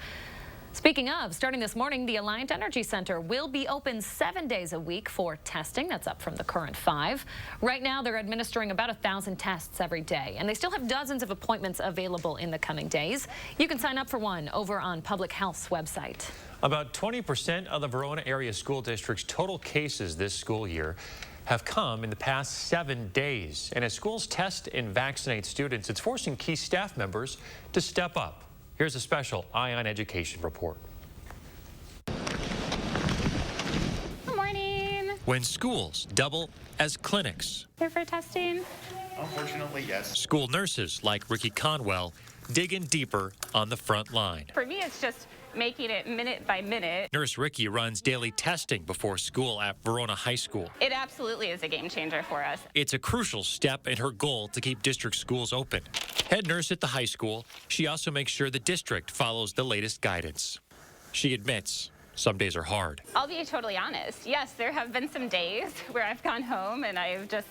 Speaking of, starting this morning, the Alliant Energy Center will be open 7 days a week for testing. That's up from the current 5. Right now, they're administering about 1,000 tests every day, and they still have dozens of appointments available in the coming days. You can sign up for one over on Public Health's website. About 20% of the Verona area school district's total cases this school year have come in the past 7 days. And as schools test and vaccinate students, it's forcing key staff members to step up. Here's a special Eye on Education report. Good morning. When schools double as clinics. Here for testing? Unfortunately, yes. School nurses like Ricky Conwell dig in deeper on the front line. For me, it's just making it minute by minute. Nurse Ricky runs daily testing before school at Verona High School. It absolutely is a game changer for us. It's a crucial step in her goal to keep district schools open. Head nurse at the high school, she also makes sure the district follows the latest guidance. She admits some days are hard. I'll be totally honest. Yes, there have been some days where I've gone home and I've just,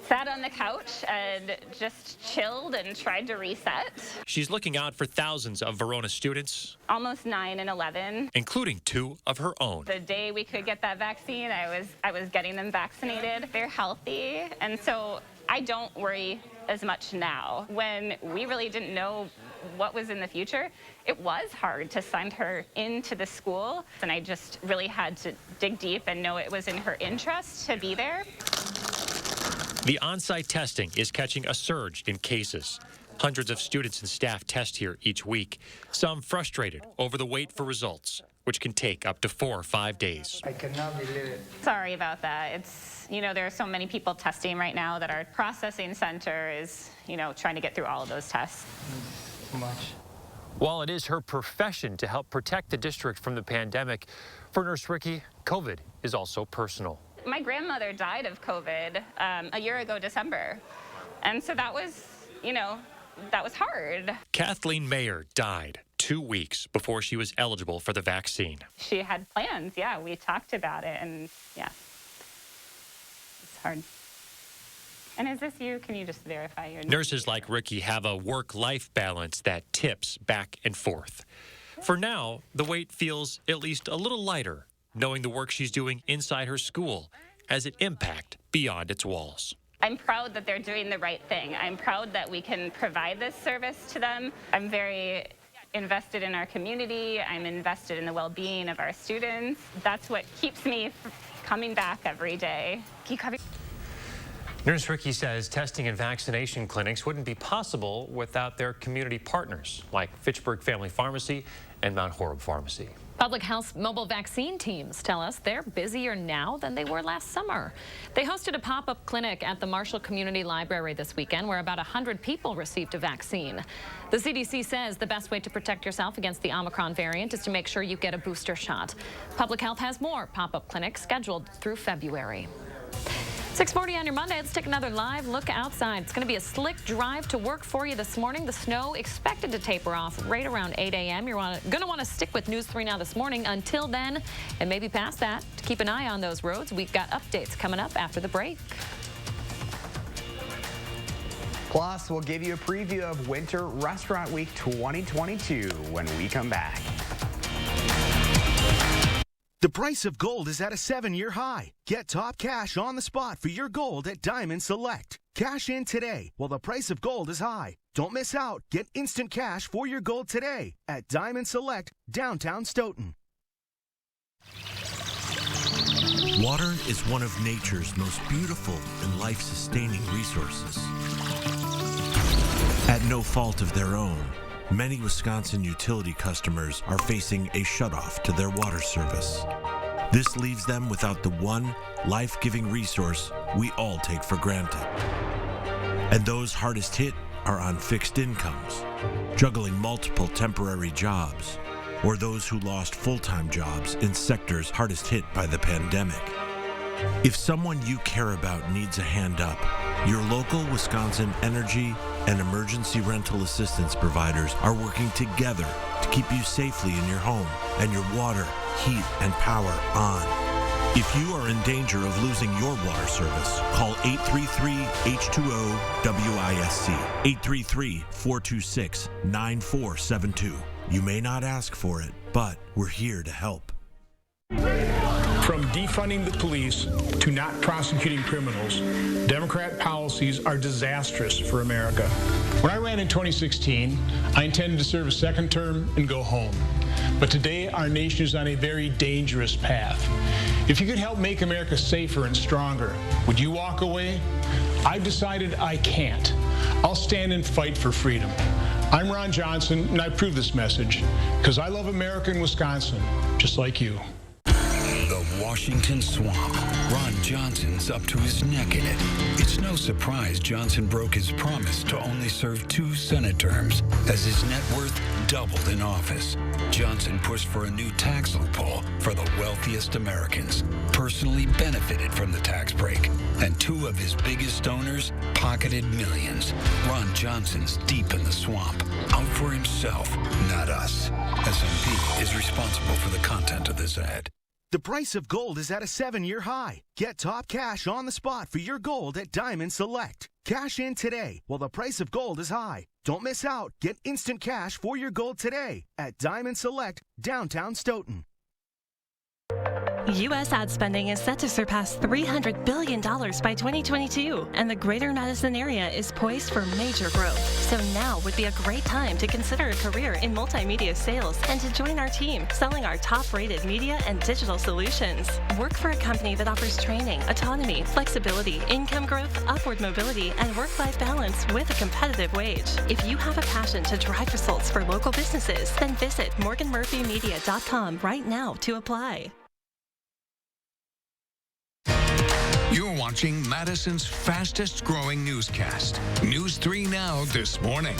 sat on the couch and just chilled and tried to reset. She's looking out for thousands of Verona students. Almost 9 and 11. Including 2 of her own. The day we could get that vaccine, I was getting them vaccinated. They're healthy, and so I don't worry as much now. When we really didn't know what was in the future, it was hard to send her into the school, and I just really had to dig deep and know it was in her interest to be there. The on-site testing is catching a surge in cases. Hundreds of students and staff test here each week, some frustrated over the wait for results, which can take up to 4 or 5 days. I cannot believe it. Sorry about that. It's, there are so many people testing right now that our processing center is, trying to get through all of those tests. Too much. While it is her profession to help protect the district from the pandemic, for Nurse Ricky, COVID is also personal. My grandmother died of COVID a year ago, December. And so that was, that was hard. Kathleen Mayer died 2 weeks before she was eligible for the vaccine. She had plans, yeah. We talked about it, and yeah, it's hard. And is this you? Can you just verify your name? Nurses like Ricky have a work-life balance that tips back and forth. For now, the weight feels at least a little lighter, knowing the work she's doing inside her school has an impact beyond its walls. I'm proud that they're doing the right thing. I'm proud that we can provide this service to them. I'm very invested in our community. I'm invested in the well-being of our students. That's what keeps me coming back every day. Nurse Ricky says testing and vaccination clinics wouldn't be possible without their community partners like Fitchburg Family Pharmacy and Mount Horeb Pharmacy. Public Health mobile vaccine teams tell us they're busier now than they were last summer. They hosted a pop-up clinic at the Marshall Community Library this weekend where about 100 people received a vaccine. The CDC says the best way to protect yourself against the Omicron variant is to make sure you get a booster shot. Public Health has more pop-up clinics scheduled through February. 6:40 on your Monday. Let's take another live look outside. It's going to be a slick drive to work for you this morning. The snow expected to taper off right around 8 a.m. You're going to want to stick with News 3 Now this morning until then, and maybe past that. To keep an eye on those roads, we've got updates coming up after the break. Plus, we'll give you a preview of Winter Restaurant Week 2022 when we come back. The price of gold is at a 7-year high. Get top cash on the spot for your gold at Diamond Select. Cash in today while the price of gold is high. Don't miss out. Get instant cash for your gold today at Diamond Select, downtown Stoughton. Water is one of nature's most beautiful and life-sustaining resources. At no fault of their own, many Wisconsin utility customers are facing a shutoff to their water service. This leaves them without the one life-giving resource we all take for granted. And those hardest hit are on fixed incomes, juggling multiple temporary jobs, or those who lost full-time jobs in sectors hardest hit by the pandemic. If someone you care about needs a hand up, your local Wisconsin energy and emergency rental assistance providers are working together to keep you safely in your home and your water, heat, and power on. If you are in danger of losing your water service, call 833-H2O-WISC, 833-426-9472. You may not ask for it, but we're here to help. From defunding the police to not prosecuting criminals, Democrat policies are disastrous for America. When I ran in 2016, I intended to serve a second term and go home. But today, our nation is on a very dangerous path. If you could help make America safer and stronger, would you walk away? I've decided I can't. I'll stand and fight for freedom. I'm Ron Johnson, and I approve this message because I love America and Wisconsin, just like you. The Washington Swamp. Ron Johnson's up to his neck in it. It's no surprise Johnson broke his promise to only serve 2 Senate terms as his net worth doubled in office. Johnson pushed for a new tax loophole for the wealthiest Americans, personally benefited from the tax break, and 2 of his biggest donors pocketed millions. Ron Johnson's deep in the swamp, out for himself, not us. SMP is responsible for the content of this ad. The price of gold is at a 7-year high. Get top cash on the spot for your gold at Diamond Select. Cash in today while the price of gold is high. Don't miss out. Get instant cash for your gold today at Diamond Select, downtown Stoughton. U.S. ad spending is set to surpass $300 billion by 2022, and the greater Madison area is poised for major growth. So now would be a great time to consider a career in multimedia sales and to join our team selling our top-rated media and digital solutions. Work for a company that offers training, autonomy, flexibility, income growth, upward mobility, and work-life balance with a competitive wage. If you have a passion to drive results for local businesses, then visit morganmurphymedia.com right now to apply. You're watching Madison's fastest growing newscast. News 3 Now this morning.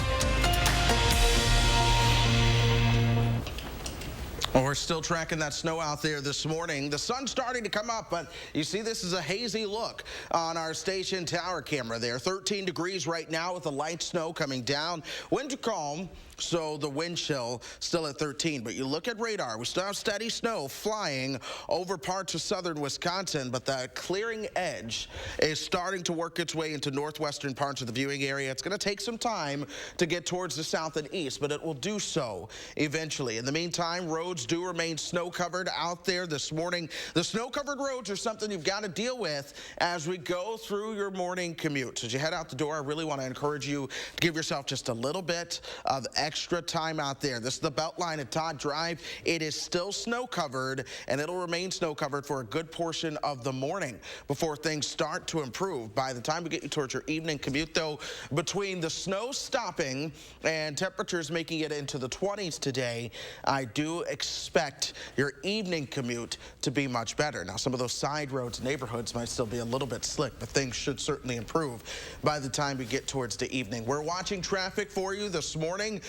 Well, we're still tracking that snow out there this morning. The sun's starting to come up, but you see this is a hazy look on our station tower camera there. 13 degrees right now with the light snow coming down. Wind calm so the wind chill still at 13. But you look at radar, we still have steady snow flying over parts of southern Wisconsin, but that clearing edge is starting to work its way into northwestern parts of the viewing area. It's going to take some time to get towards the south and east, but it will do so eventually. In the meantime, roads do remain snow-covered out there this morning. The snow-covered roads are something you've got to deal with as we go through your morning commute. So as you head out the door, I really want to encourage you to give yourself just a little bit of extra time out there. This is the Beltline at Todd Drive. It is still snow-covered, and it'll remain snow-covered for a good portion of the morning before things start to improve. By the time we get you towards your evening commute, though, between the snow stopping and temperatures making it into the 20s today, I do expect your evening commute to be much better. Now, some of those side roads, neighborhoods might still be a little bit slick, but things should certainly improve by the time we get towards the evening. We're watching traffic for you this morning.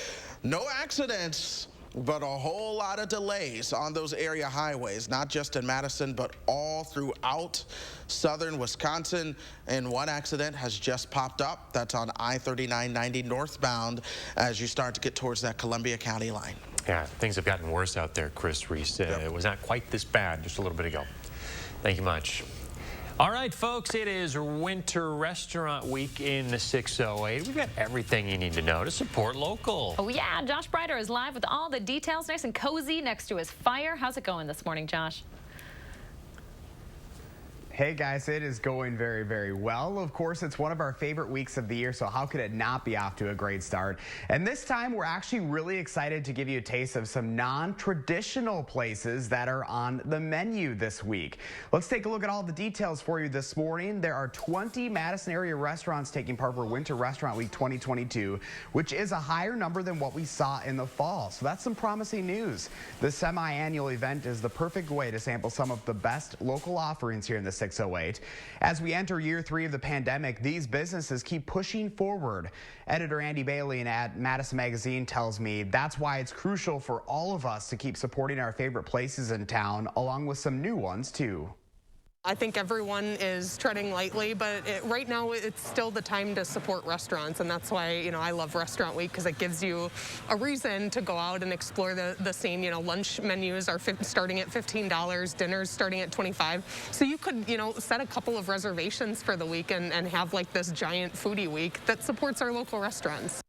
No accidents, but a whole lot of delays on those area highways, not just in Madison, but all throughout southern Wisconsin. And one accident has just popped up. That's on I-3990 northbound as you start to get towards that Columbia County line. Yeah, things have gotten worse out there, Chris Reese. It was not quite this bad just a little bit ago. Thank you much. All right, folks, it is Winter Restaurant Week in the 608. We've got everything you need to know to support local. Oh, yeah. Josh Breider is live with all the details, nice and cozy next to his fire. How's it going this morning, Josh? Hey guys, it is going very, very well. Of course, it's one of our favorite weeks of the year, so how could it not be off to a great start? And this time, we're actually really excited to give you a taste of some non-traditional places that are on the menu this week. Let's take a look at all the details for you this morning. There are 20 Madison area restaurants taking part for Winter Restaurant Week 2022, which is a higher number than what we saw in the fall. So that's some promising news. The semi-annual event is the perfect way to sample some of the best local offerings here in the 608. As we enter year 3 of the pandemic, these businesses keep pushing forward. Editor Andy Bailey at Madison Magazine tells me that's why it's crucial for all of us to keep supporting our favorite places in town, along with some new ones too. I think everyone is treading lightly, but right now it's still the time to support restaurants, and that's why, you know, I love Restaurant Week, because it gives you a reason to go out and explore the scene. You know, lunch menus are starting at $15, dinners starting at $25. So you could, you know, set a couple of reservations for the week and have like this giant foodie week that supports our local restaurants.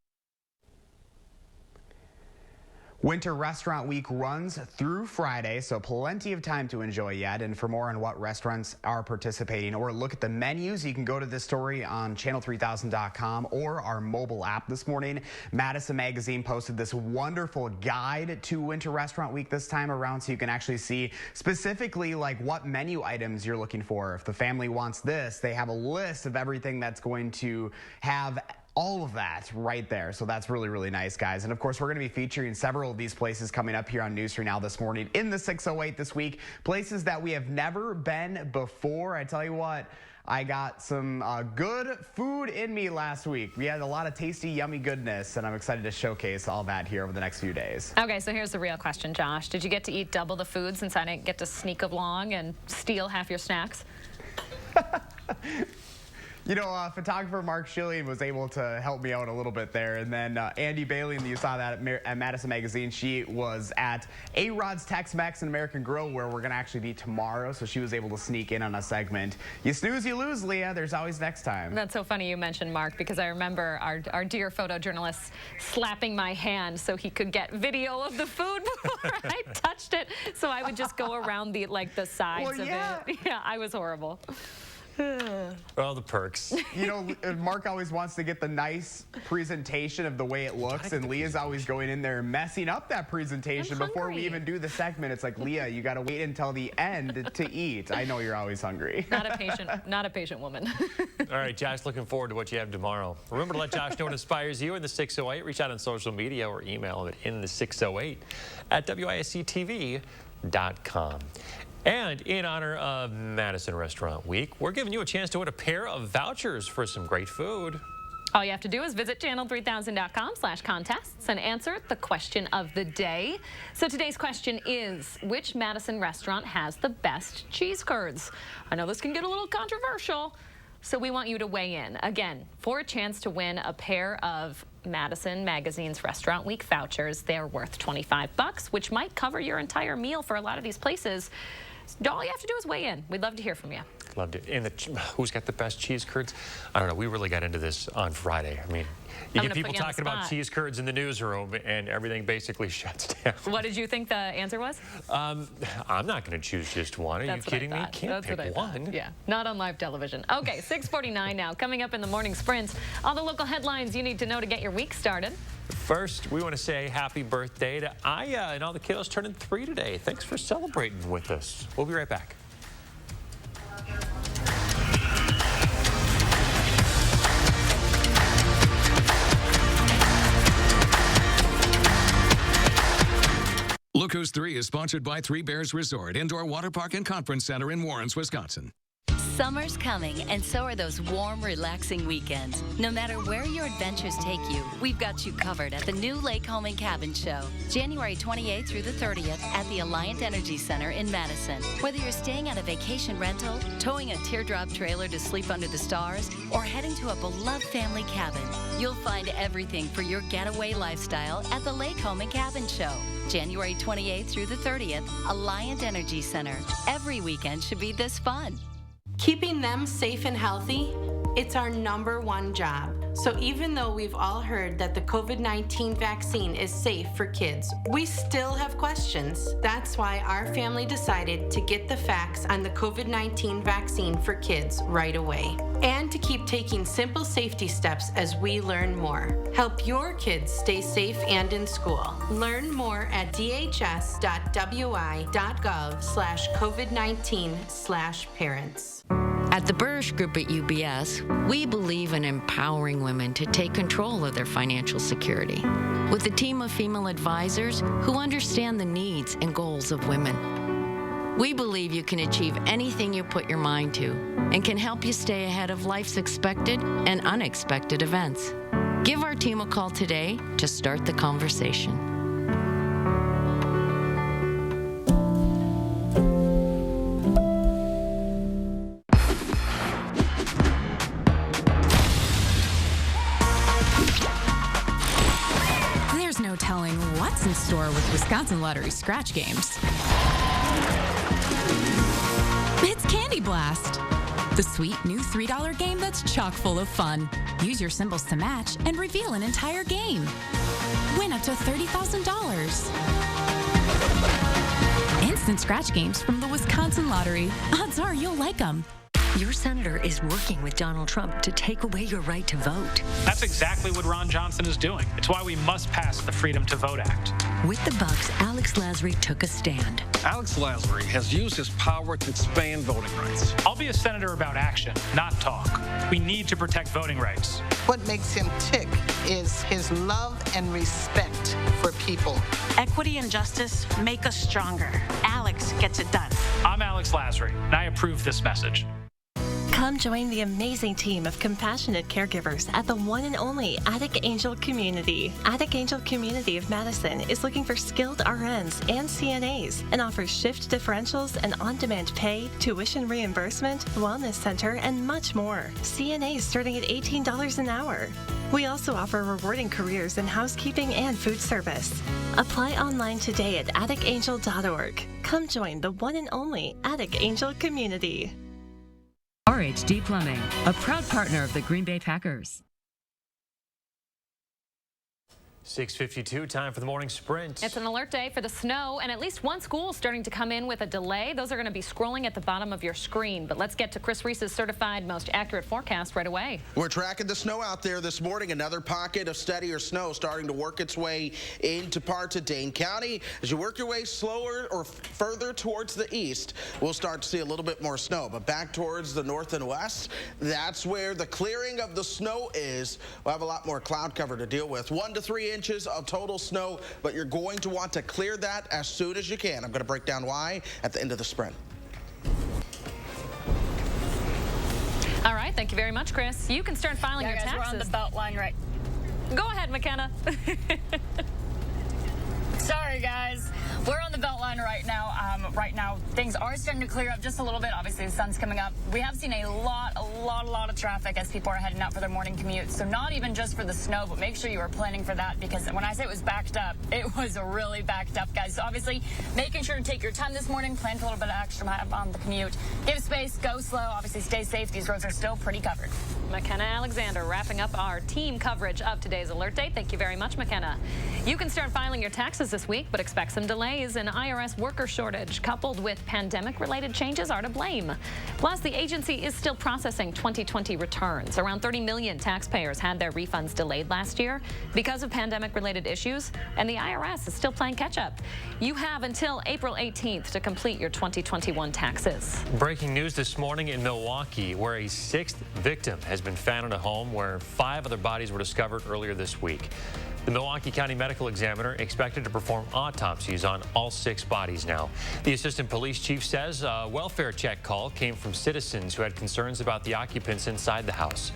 Winter Restaurant Week runs through Friday, so plenty of time to enjoy yet. And for more on what restaurants are participating or look at the menus, you can go to this story on channel3000.com or our mobile app this morning. Madison Magazine posted this wonderful guide to Winter Restaurant Week this time around, so you can actually see specifically like what menu items you're looking for. If the family wants this, they have a list of everything that's going to have all of that right there. So that's really, really nice, guys. And of course, we're going to be featuring several of these places coming up here on News 3 Now this morning in the 608 this week. Places that we have never been before. I tell you what, I got some good food in me last week. We had a lot of tasty, yummy goodness, and I'm excited to showcase all that here over the next few days. Okay, so here's the real question, Josh. Did you get to eat double the food since I didn't get to sneak along and steal half your snacks? You know, photographer Mark Schilling was able to help me out a little bit there. And then Andy Bailey, and you saw that at Madison Magazine, she was at A-Rod's Tex-Mex and American Grill, where we're going to actually be tomorrow. So she was able to sneak in on a segment. You snooze, you lose, Leah. There's always next time. That's so funny you mentioned Mark, because I remember our dear photojournalist slapping my hand so he could get video of the food before I touched it. So I would just go around the sides of it. Yeah, I was horrible. All the perks. You know, Mark always wants to get the nice presentation of the way it looks, and Leah's always going in there messing up that presentation before we even do the segment. It's like, Leah, you got to wait until the end to eat. I know you're always hungry. Not a patient woman. All right, Josh, looking forward to what you have tomorrow. Remember to let Josh know what inspires you in the 608. Reach out on social media or email him at inThe608@WISC-TV.com. And in honor of Madison Restaurant Week, we're giving you a chance to win a pair of vouchers for some great food. All you have to do is visit channel3000.com/contests and answer the question of the day. So today's question is, which Madison restaurant has the best cheese curds? I know this can get a little controversial, so we want you to weigh in. Again, for a chance to win a pair of Madison Magazine's Restaurant Week vouchers. They're worth $25, which might cover your entire meal for a lot of these places. All you have to do is weigh in. We'd love to hear from you. Loved it. And who's got the best cheese curds? I don't know. We really got into this on Friday. I mean, you get people talking about cheese curds in the newsroom, and everything basically shuts down. What did you think the answer was? I'm not going to choose just one. Are you kidding me? You can't pick one. Yeah, not on live television. Okay, 6:49 now. Coming up in the morning sprints, all the local headlines you need to know to get your week started. First, we want to say happy birthday to Aya and all the kiddos turning 3 today. Thanks for celebrating with us. We'll be right back. Look Who's 3 is sponsored by Three Bears Resort, Indoor Water Park and Conference Center in Warrens, Wisconsin. Summer's coming, and so are those warm, relaxing weekends. No matter where your adventures take you, we've got you covered at the new Lake Home and Cabin Show, January 28th through the 30th at the Alliant Energy Center in Madison. Whether you're staying at a vacation rental, towing a teardrop trailer to sleep under the stars, or heading to a beloved family cabin, you'll find everything for your getaway lifestyle at the Lake Home and Cabin Show, January 28th through the 30th, Alliant Energy Center. Every weekend should be this fun. Keeping them safe and healthy, it's our #1 job. So even though we've all heard that the COVID-19 vaccine is safe for kids, we still have questions. That's why our family decided to get the facts on the COVID-19 vaccine for kids right away. And to keep taking simple safety steps as we learn more. Help your kids stay safe and in school. Learn more at dhs.wi.gov/COVID-19/parents. At the Burrish Group at UBS, we believe in empowering women to take control of their financial security with a team of female advisors who understand the needs and goals of women. We believe you can achieve anything you put your mind to and can help you stay ahead of life's expected and unexpected events. Give our team a call today to start the conversation. In store with Wisconsin Lottery scratch games. It's Candy Blast, the sweet new $3 game that's chock full of fun. Use your symbols to match and reveal an entire game. Win up to $30,000. Instant scratch games from the Wisconsin Lottery. Odds are you'll like them. Your senator is working with Donald Trump to take away your right to vote. That's exactly what Ron Johnson is doing. It's why we must pass the Freedom to Vote Act. With the Bucks, Alex Lasry took a stand. Alex Lasry has used his power to expand voting rights. I'll be a senator about action, not talk. We need to protect voting rights. What makes him tick is his love and respect for people. Equity and justice make us stronger. Alex gets it done. I'm Alex Lasry, and I approve this message. Come join the amazing team of compassionate caregivers at the one and only Attic Angel Community. Attic Angel Community of Madison is looking for skilled RNs and CNAs and offers shift differentials and on-demand pay, tuition reimbursement, wellness center, and much more. CNAs starting at $18 an hour. We also offer rewarding careers in housekeeping and food service. Apply online today at atticangel.org. Come join the one and only Attic Angel Community. RHD Plumbing, a proud partner of the Green Bay Packers. 6:52, time for the morning sprint. It's an alert day for the snow, and at least one school is starting to come in with a delay. Those are going to be scrolling at the bottom of your screen. But let's get to Chris Reese's certified most accurate forecast right away. We're tracking the snow out there this morning. Another pocket of steadier snow starting to work its way into parts of Dane County. As you work your way slower or further towards the east, we'll start to see a little bit more snow. But back towards the north and west, that's where the clearing of the snow is. We'll have a lot more cloud cover to deal with. 1 to 3 inches of total snow, but you're going to want to clear that as soon as you can. I'm going to break down why at the end of the sprint. All right, thank you very much, Chris. You can start filing your guys, taxes. We're on the belt line right. Go ahead, McKenna. Sorry, guys. We're on the Beltline right now. Right now, things are starting to clear up just a little bit. Obviously, the sun's coming up. We have seen a lot of traffic as people are heading out for their morning commute. So not even just for the snow, but make sure you are planning for that, because when I say it was backed up, it was really backed up, guys. So obviously, making sure to take your time this morning, plan for a little bit of extra time on the commute. Give space, go slow. Obviously, stay safe. These roads are still pretty covered. McKenna Alexander wrapping up our team coverage of today's alert day. Thank you very much, McKenna. You can start filing your taxes this week, but expect some delays. An IRS worker shortage coupled with pandemic-related changes are to blame. Plus, the agency is still processing 2020 returns. Around 30 million taxpayers had their refunds delayed last year because of pandemic-related issues, and the IRS is still playing catch-up. You have until April 18th to complete your 2021 taxes. Breaking news this morning in Milwaukee, where a 6th victim has been found in a home where 5 other bodies were discovered earlier this week. The Milwaukee County Medical Examiner expected to perform autopsies on all 6 bodies now. The assistant police chief says a welfare check call came from citizens who had concerns about the occupants inside the house.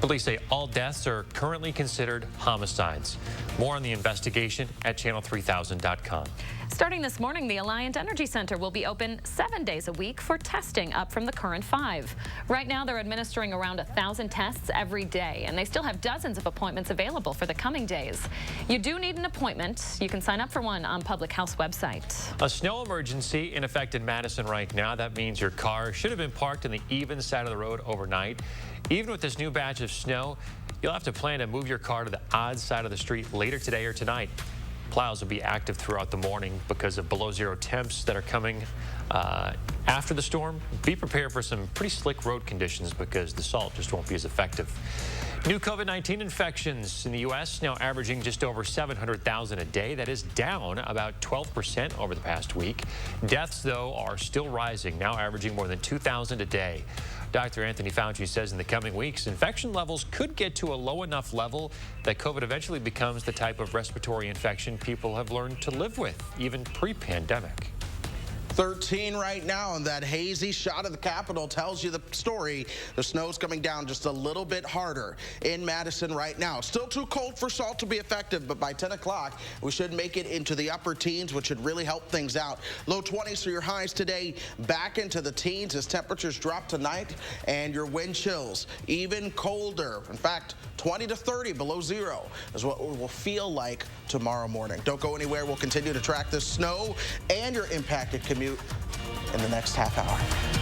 Police say all deaths are currently considered homicides. More on the investigation at channel3000.com. Starting this morning, the Alliant Energy Center will be open 7 days a week for testing, up from the current 5. Right now, they're administering around 1,000 tests every day, and they still have dozens of appointments available for the coming days. You do need an appointment. You can sign up for one on Public Health's website. A snow emergency in effect in Madison right now. That means your car should have been parked on the even side of the road overnight. Even with this new batch of snow, you'll have to plan to move your car to the odd side of the street later today or tonight. Plows will be active throughout the morning because of below-zero temps that are coming after the storm. Be prepared for some pretty slick road conditions because the salt just won't be as effective. New COVID-19 infections in the U.S. now averaging just over 700,000 a day. That is down about 12% over the past week. Deaths, though, are still rising, now averaging more than 2,000 a day. Dr. Anthony Fauci says in the coming weeks, infection levels could get to a low enough level that COVID eventually becomes the type of respiratory infection people have learned to live with, even pre-pandemic. 13 right now, and that hazy shot of the Capitol tells you the story. The snow's coming down just a little bit harder in Madison right now. Still too cold for salt to be effective, but by 10 o'clock, we should make it into the upper teens, which should really help things out. Low 20s for your highs today, back into the teens as temperatures drop tonight, and your wind chills even colder. In fact, 20 to 30 below zero is what it will feel like tomorrow morning. Don't go anywhere. We'll continue to track this snow and your impacted commute in the next half hour.